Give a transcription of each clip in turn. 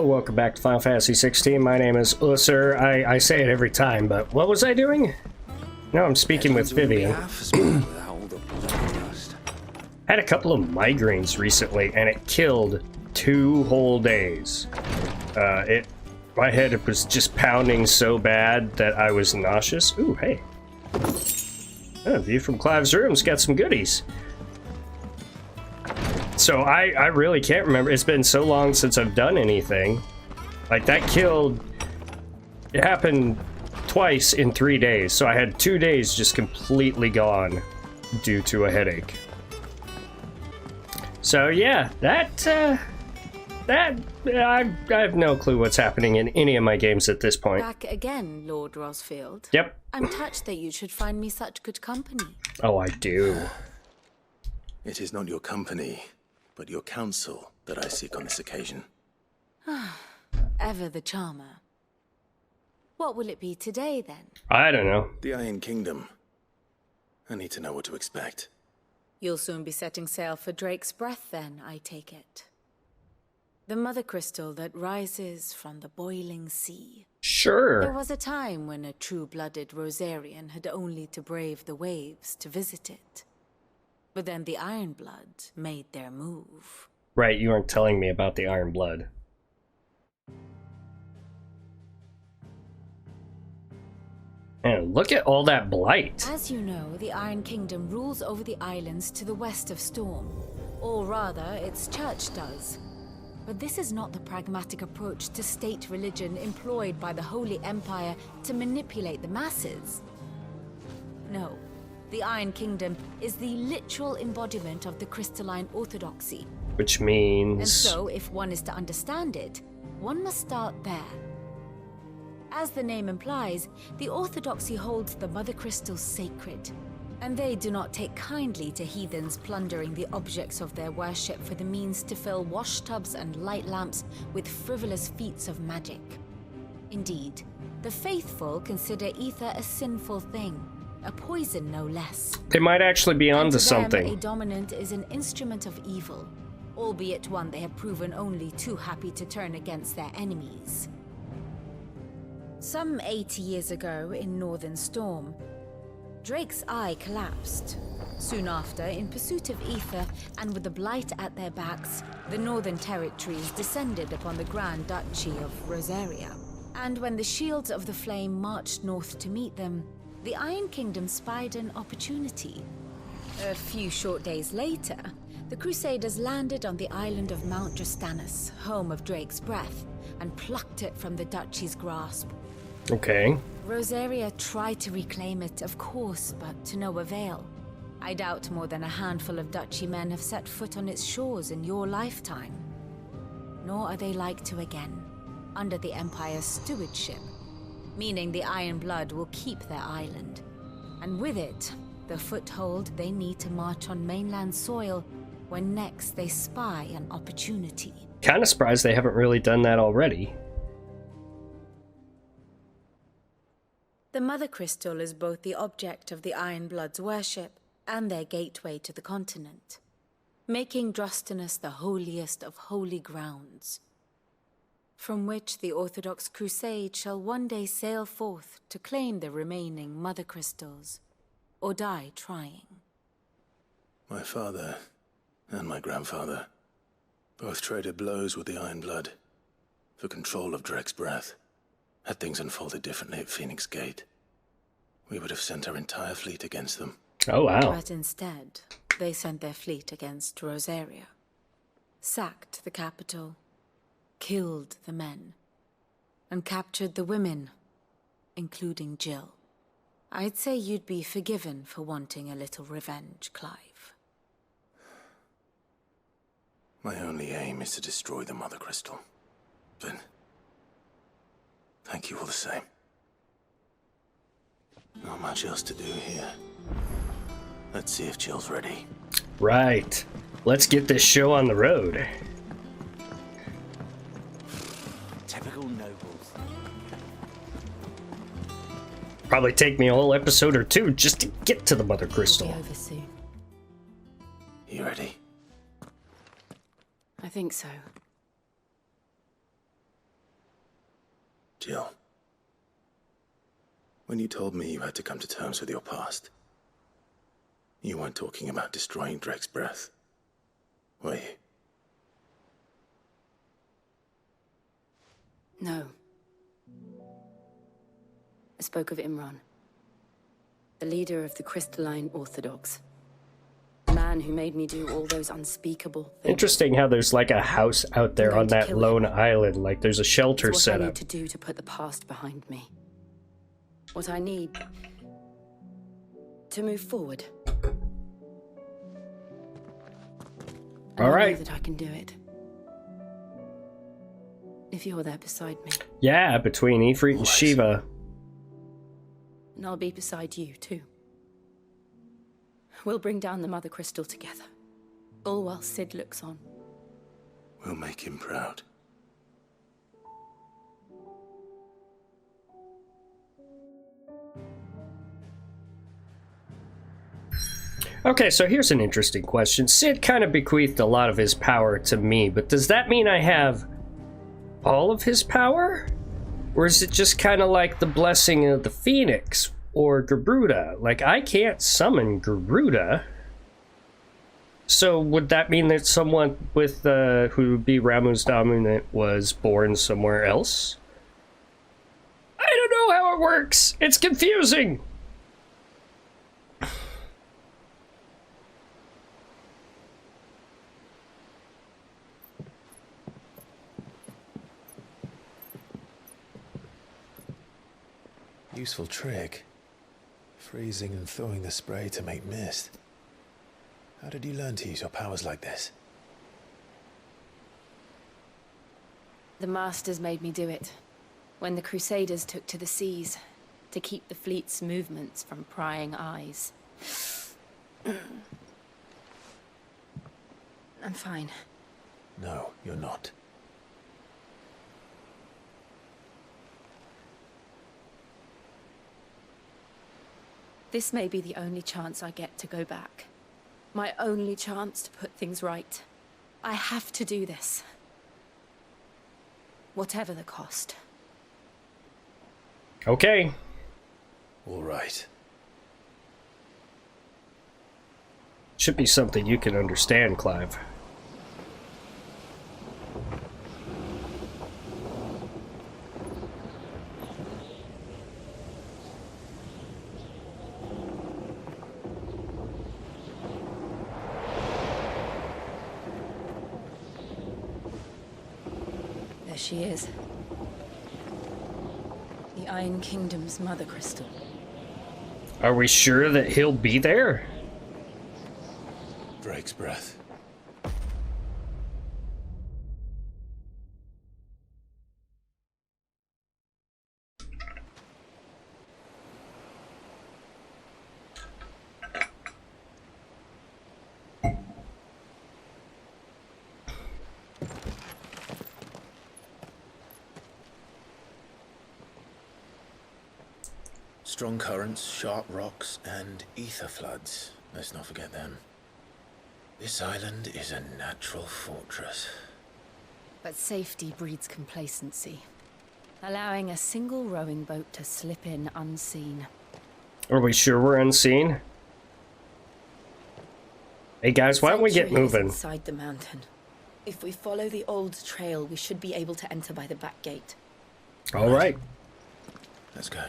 welcome back to Final Fantasy XVI. My name is Ussur. I say it every time, but what was I doing? No, I'm speaking with Vivian. Had a couple of migraines recently, and it killed 2 whole days. My head was just pounding so bad that I was nauseous. Ooh, hey. Oh, view from Clive's room's got some goodies. So I really can't remember. It's been so long since I've done anything. Like, that killed... It happened twice in 3 days. So I had 2 days just completely gone due to a headache. So yeah, I have no clue what's happening in any of my games at this point. Back again, Lord Rosfield. Yep. I'm touched that you should find me such good company. Oh, I do. It is not your company, but your counsel that I seek on this occasion. Ever the charmer. What will it be today, then? I don't know. The Iron Kingdom. I need to know what to expect. You'll soon be setting sail for Drake's Breath, then, I take it. The mother crystal that rises from the boiling sea. Sure. There was a time when a true-blooded Rosarian had only to brave the waves to visit it. But then the Iron Blood made their move. Right, you weren't telling me about the Iron Blood. And look at all that blight. As you know, the Iron Kingdom rules over the islands to the west of Storm. Or rather, its church does. But this is not the pragmatic approach to state religion employed by the Holy Empire to manipulate the masses. No, the Iron Kingdom is the literal embodiment of the crystalline orthodoxy. Which means... And so, if one is to understand it, one must start there. As the name implies, the orthodoxy holds the mother crystals sacred. And they do not take kindly to heathens plundering the objects of their worship for the means to fill washtubs and light lamps with frivolous feats of magic. Indeed, the faithful consider ether a sinful thing, a poison no less. They might actually be onto something. A dominant is an instrument of evil, albeit one they have proven only too happy to turn against their enemies. Some 80 years ago in Northern Storm, Drake's eye collapsed. Soon after, in pursuit of ether and with the blight at their backs, the Northern Territories descended upon the Grand Duchy of Rosaria. And when the Shields of the Flame marched north to meet them, the Iron Kingdom spied an opportunity. A few short days later, the Crusaders landed on the island of Mount Drastanus, home of Drake's Breath, and plucked it from the Duchy's grasp. Okay. Rosaria tried to reclaim it, of course, but to no avail. I doubt more than a handful of Duchy men have set foot on its shores in your lifetime. Nor are they like to again, under the Empire's stewardship, meaning the Iron Blood will keep their island. And with it, the foothold they need to march on mainland soil when next they spy an opportunity. Kind of surprised they haven't really done that already. The Mother Crystal is both the object of the Iron Blood's worship and their gateway to the continent, making Drastanus the holiest of holy grounds, from which the Orthodox Crusade shall one day sail forth to claim the remaining Mother Crystals, or die trying. My father and my grandfather both traded blows with the Iron Blood for control of Drake's Breath. Had things unfolded differently at Phoenix Gate, we would have sent our entire fleet against them. Oh, wow. But instead, they sent their fleet against Rosaria, sacked the capital, killed the men, and captured the women, including Jill. I'd say you'd be forgiven for wanting a little revenge, Clive. My only aim is to destroy the Mother Crystal. But thank you all the same. Not much else to do here. Let's see if Jill's ready. Right. Let's get this show on the road. Typical nobles. Probably take me a whole episode or 2 just to get to the Mother Crystal. We'll be over soon. You ready? I think so. Jill. When you told me you had to come to terms with your past, you weren't talking about destroying Drake's breath, were you? No. I spoke of Imran, the leader of the Crystalline Orthodox. The man who made me do all those unspeakable things. Interesting how there's like a house out there on that lone island, like there's a shelter It's set what I up. need to do to put the past behind me. What I need to move forward. And All I right. know that I can do it. If you're there beside me. Yeah, between Ifrit and Shiva. And I'll be beside you, too. We'll bring down the Mother Crystal together. All while Sid looks on. We'll make him proud. Okay, so here's an interesting question. Sid kind of bequeathed a lot of his power to me, but does that mean I have all of his power? Or is it just kind of like the blessing of the Phoenix or Garuda? Like, I can't summon Garuda. So would that mean that someone with who would be Ramu's dominant was born somewhere else? I don't know how it works. It's confusing. Useful trick. Freezing and thawing the spray to make mist. How did you learn to use your powers like this? The Masters made me do it. When the Crusaders took to the seas, to keep the fleet's movements from prying eyes. I'm fine. No, you're not. This may be the only chance I get to go back. My only chance to put things right. I have to do this. Whatever the cost. Okay. All right. Should be something you can understand, Clive. There she is. The Iron Kingdom's Mother Crystal. Are we sure that he'll be there? Drake's breath. Strong currents, sharp rocks, and ether floods. Let's not forget them. This island is a natural fortress. But safety breeds complacency. Allowing a single rowing boat to slip in unseen. Are we sure we're unseen? Hey guys, why don't we get Sanctuary is moving? inside the mountain. If we follow the old trail, we should be able to enter by the back gate. All right. Let's go.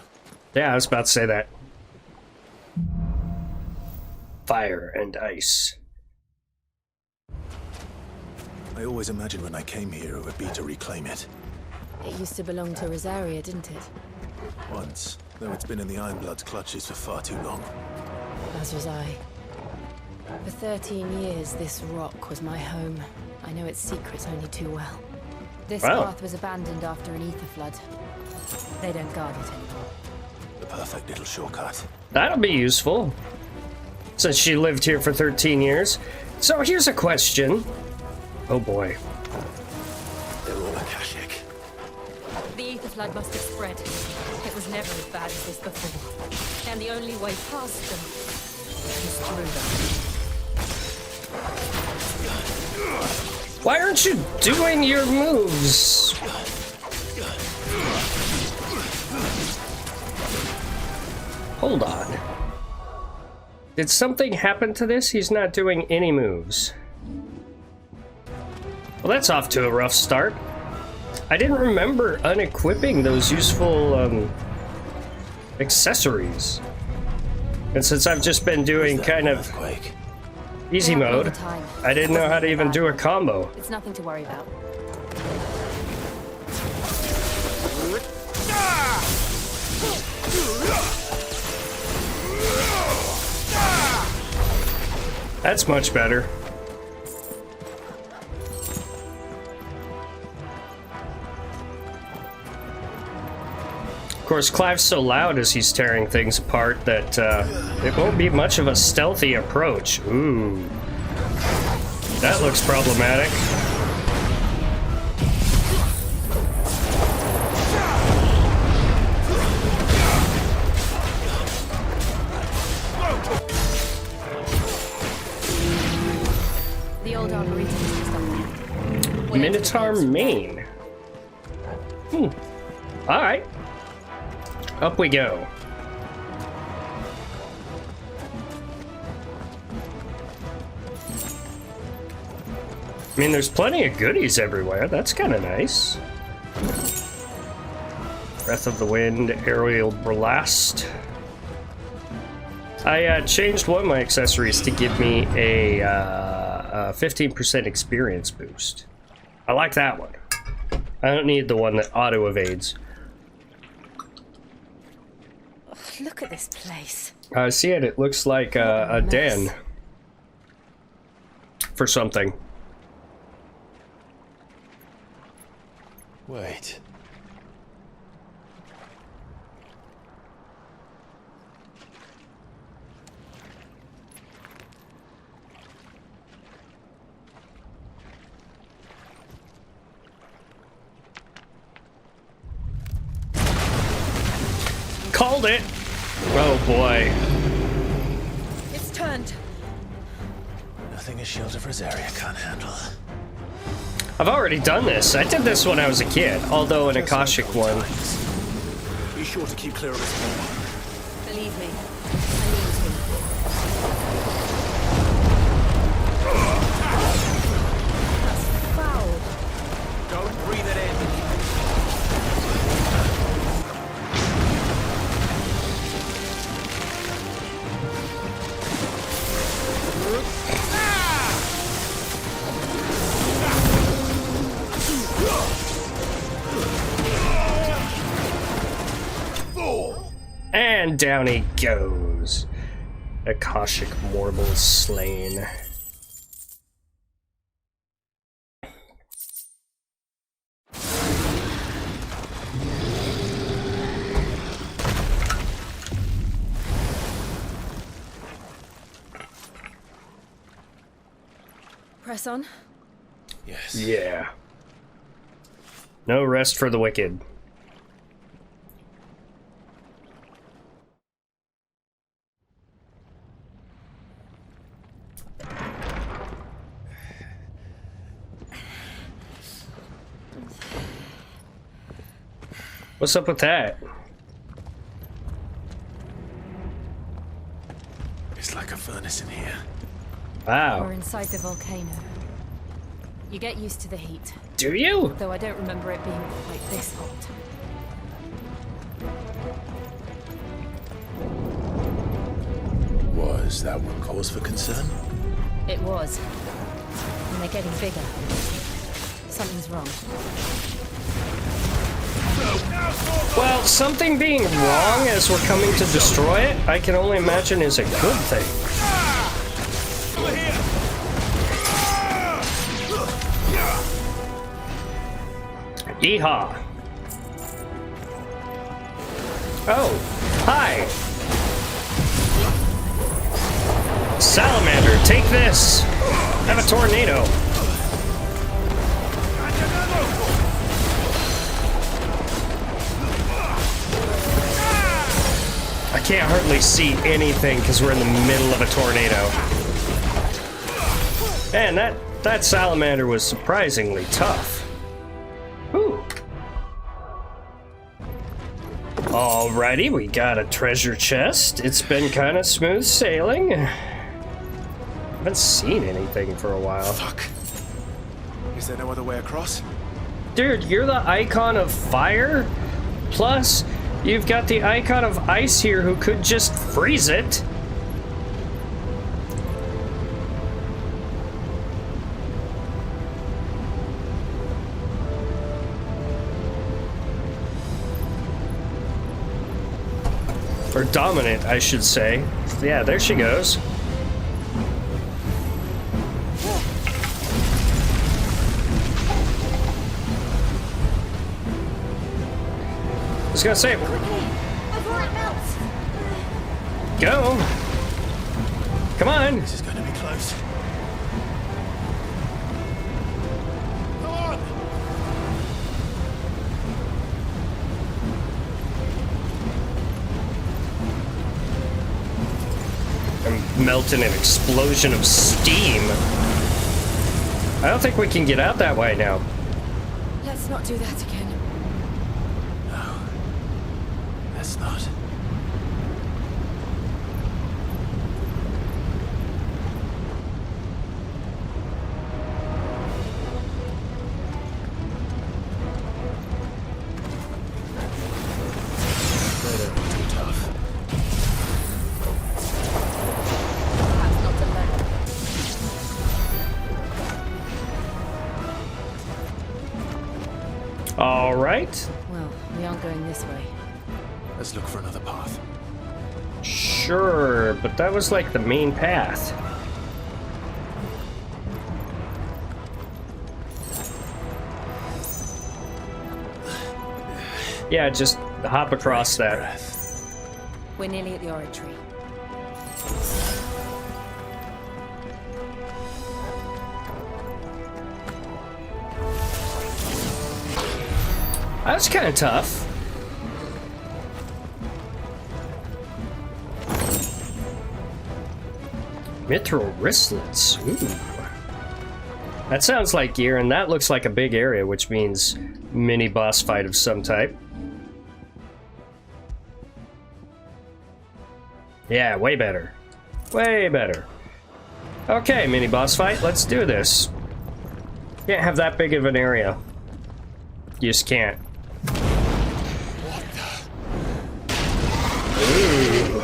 Yeah, I was about to say that. Fire and ice. I always imagined when I came here it would be to reclaim it. It used to belong to Rosaria, didn't it? Once, though it's been in the Ironblood's clutches for far too long. As was I. For 13 years, this rock was my home. I know its secrets only too well. This Wow. path was abandoned after an ether flood. They don't guard it anymore. The perfect little shortcut. That'll be useful. Since she lived here for 13 years. So here's a question. Oh boy. They're all Akashic. The ether flood must have spread. It was never as bad as this before. And the only way past them is through them. Why aren't you doing your moves? Hold on. Did something happen to this? He's not doing any moves. Well, that's off to a rough start. I didn't remember unequipping those useful accessories. And since I've just been doing kind of easy mode, I didn't know how to even do a combo. It's nothing to worry about. That's much better. Of course, Clive's so loud as he's tearing things apart that it won't be much of a stealthy approach. Ooh. That looks problematic. The old arboretum is just up there. Minotaur Main. Alright. Up we go. I mean, there's plenty of goodies everywhere. That's kind of nice. Breath of the Wind, Aerial Blast. I changed one of my accessories to give me a 15% experience boost. I like that one. I don't need the one that auto evades. Look at this place. I see it. It looks like a den for something. Wait. Called it! Oh boy. It's turned. Nothing a shield of Rosaria can't handle. I've already done this. I did this when I was a kid, although an Akashic one. Be sure to keep clear of this. Believe me, I need to. That's foul. Don't breathe it in. And down he goes. Akashic Mortal slain. Press on. Yes. Yeah. No rest for the wicked. What's up with that? It's like a furnace in here. We're Wow. inside the volcano. You get used to the heat, Do you? though I don't remember it being quite this hot. Was that one cause for concern? It was. And they're getting bigger. Something's wrong. Well, something being wrong as we're coming to destroy it, I can only imagine is a good thing. Yeehaw. Oh, hi. Salamander, take this. Have a tornado. I can't hardly see anything because we're in the middle of a tornado. Man, that salamander was surprisingly tough. Whew. Alrighty, we got a treasure chest. It's been kind of smooth sailing. Haven't seen anything for a while. Fuck. Is there no other way across? Dude, you're the icon of fire? Plus, you've got the icon of ice here who could just freeze it. Or dominant, I should say. Yeah, there she goes. I was gonna say, Before it melts! go. Come on. This is going to be close. Come on! I'm melting an explosion of steam. I don't think we can get out that way now. Let's not do that again. Let's not. Too tough. Perhaps not alone. All right. Well, we aren't going this way. Let's look for another path. Sure, but that was like the main path. Yeah, just hop across that. Breath. We're nearly at the oratory. That's kind of tough. Mithril wristlets. Ooh. That sounds like gear, and that looks like a big area, which means mini boss fight of some type. Yeah, way better. Way better. Okay, mini boss fight, let's do this. Can't have that big of an area. You just can't. Ooh.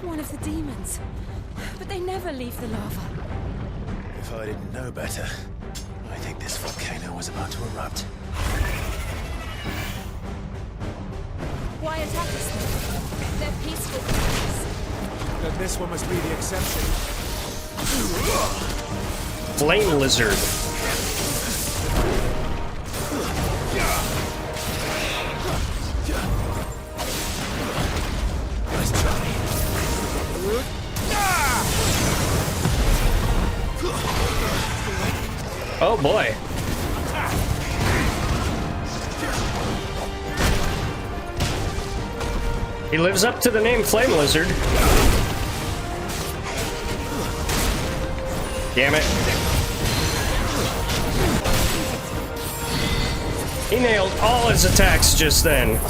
One of the demons. But they never leave the lava. If I didn't know better, I think this volcano was about to erupt. Why attack us then? They're peaceful creatures. Then this one must be the exception. Flame lizard. Let's try. Oh boy. He lives up to the name Flame Lizard. Damn it. He nailed all his attacks just then.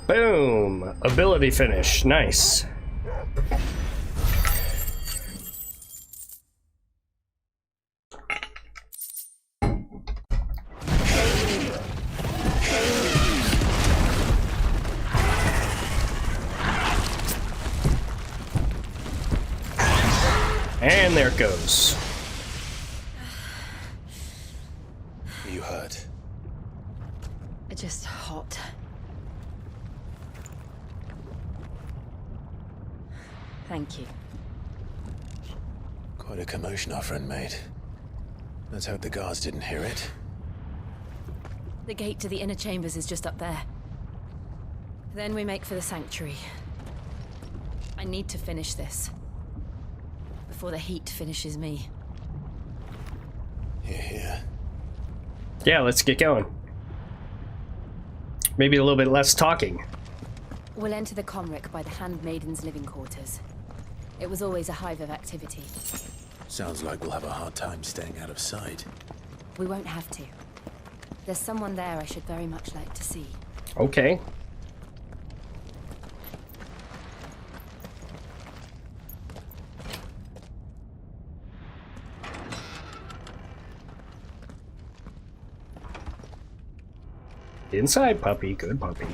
Boom! Ability finish. Nice. And there it goes. Are you hurt? Just hot. Thank you. Quite a commotion our friend made. Let's hope the guards didn't hear it. The gate to the inner chambers is just up there. Then we make for the sanctuary. I need to finish this. Before the heat finishes me. Here. Yeah, let's get going. Maybe a little bit less talking. We'll enter the Comric by the Handmaiden's living quarters. It was always a hive of activity. Sounds like we'll have a hard time staying out of sight. We won't have to. There's someone there I should very much like to see. Okay. Inside, puppy. Good puppy.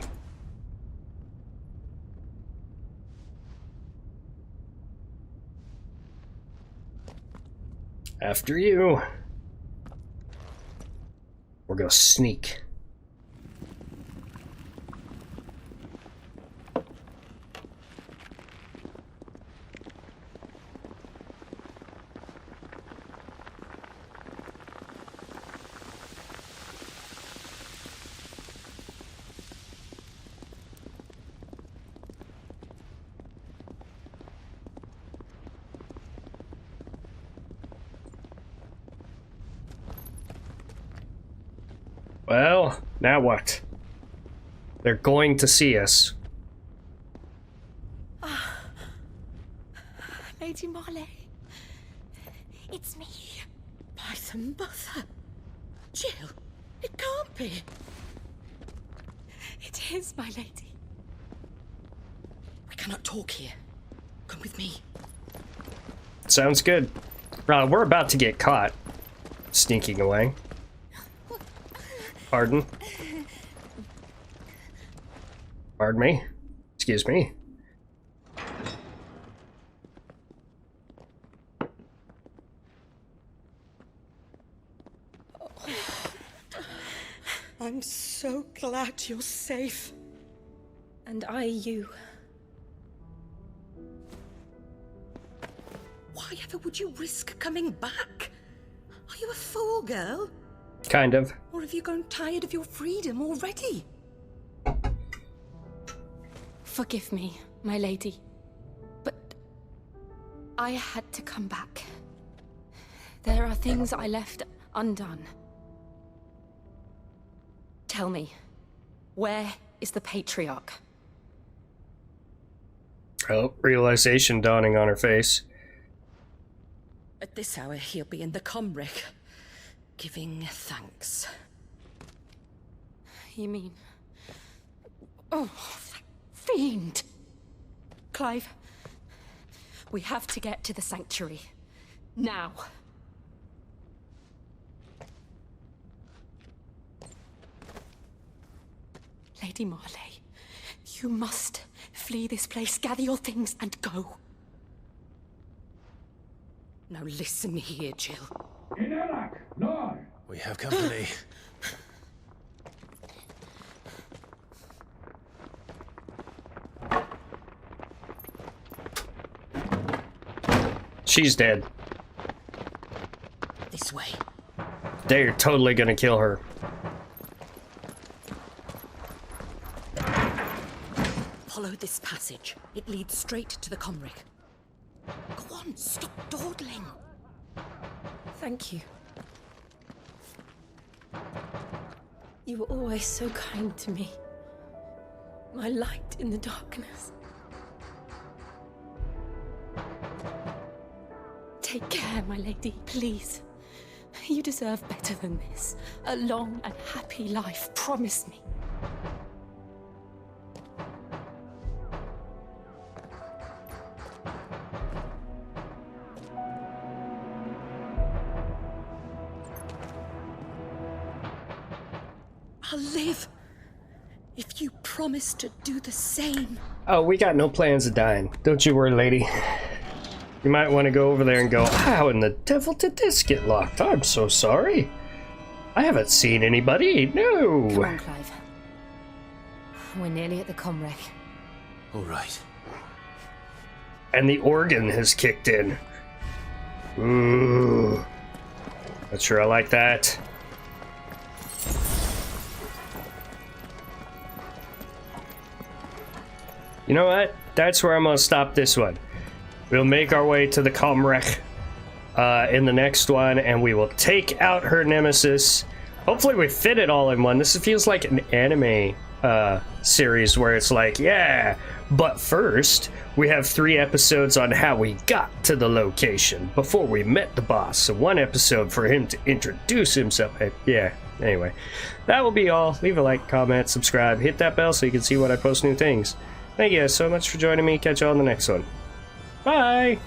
After you. We're gonna sneak. Well, now what? They're going to see us. Lady Marley, it's me. By the mother. Jill, it can't be. It is, my lady. We cannot talk here. Come with me. Sounds good. We're about to get caught. Sneaking away. Pardon? Pardon me? Excuse me? I'm so glad you're safe. And you. Why ever would you risk coming back? Are you a fool, girl? Kind of. Or have you grown tired of your freedom already? Forgive me, my lady. But I had to come back. There are things I left undone. Tell me, where is the Patriarch? Oh, realization dawning on her face. At this hour, he'll be in the Comric, giving thanks. You mean... Oh, that fiend! Clive, we have to get to the sanctuary. Now. Lady Marley, you must flee this place, gather your things, and go. Now listen here, Jill. We have company. She's dead. This way. They're totally gonna kill her. Follow this passage. It leads straight to the Comric. Go on, stop dawdling. Thank you. You were always so kind to me. My light in the darkness. Take care, my lady, please. You deserve better than this. A long and happy life, promise me. I'll live if you promise to do the same. Oh, we got no plans of dying. Don't you worry, lady. You might want to go over there and go, how in the devil did this get locked? I'm so sorry. I haven't seen anybody. No. Come on, Clive. We're nearly at the Comric. All right. And the organ has kicked in. Ooh. Not sure I like that. You know what? That's where I'm gonna stop this one. We'll make our way to the Comric in the next one, and we will take out her nemesis. Hopefully we fit it all in one. This feels like an anime series where it's like, yeah, but first we have 3 episodes on how we got to the location before we met the boss. So 1 episode for him to introduce himself. Yeah, anyway, that will be all. Leave a like, comment, subscribe, hit that bell so you can see when I post new things. Thank you guys so much for joining me. Catch you all on the next one. Bye!